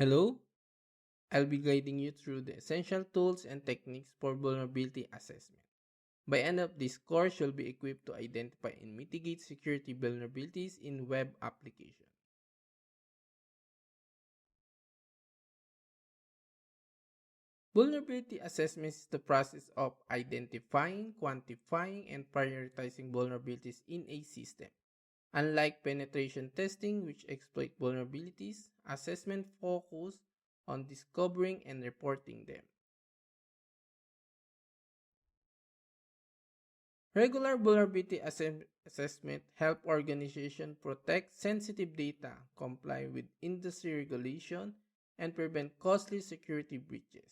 Hello, I'll be guiding you through the essential tools and techniques for vulnerability assessment. By end of this course, you'll be equipped to identify and mitigate security vulnerabilities in web applications. Vulnerability assessment is the process of identifying, quantifying, and prioritizing vulnerabilities in a system. Unlike penetration testing, which exploit vulnerabilities, assessment focus on discovering and reporting them. Regular vulnerability assessment help organizations protect sensitive data, comply with industry regulation, and prevent costly security breaches.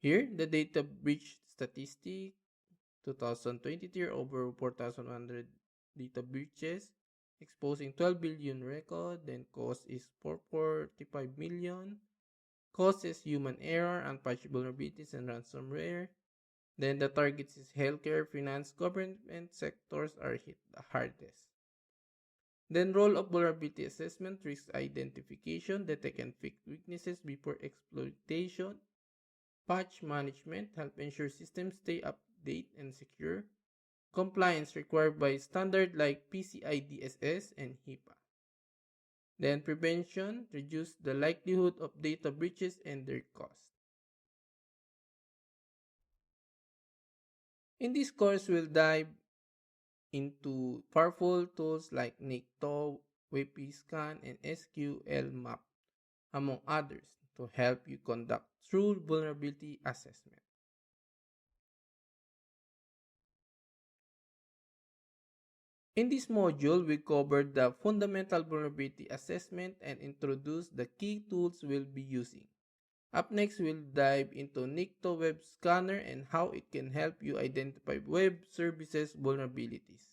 Here, the data breach statistic 2023 over 4,100 data breaches, exposing 12 billion record, then cost is 445 million. Cause is human error, unpatched vulnerabilities, and ransomware. Then the targets is healthcare, finance, government sectors are hit the hardest. Then role of vulnerability assessment, risk identification, detect and fix weaknesses before exploitation, patch management, help ensure systems stay updated and secure, compliance required by standard like PCI DSS and HIPAA. Then prevention, reduce the likelihood of data breaches and their cost. In this course, we'll dive into powerful tools like Nikto, WPScan, and SQL Map, among others, to help you conduct true vulnerability assessment. In this module, we covered the fundamental vulnerability assessment and introduced the key tools we'll be using. Up next, we'll dive into Nikto Web Scanner and how it can help you identify web services vulnerabilities.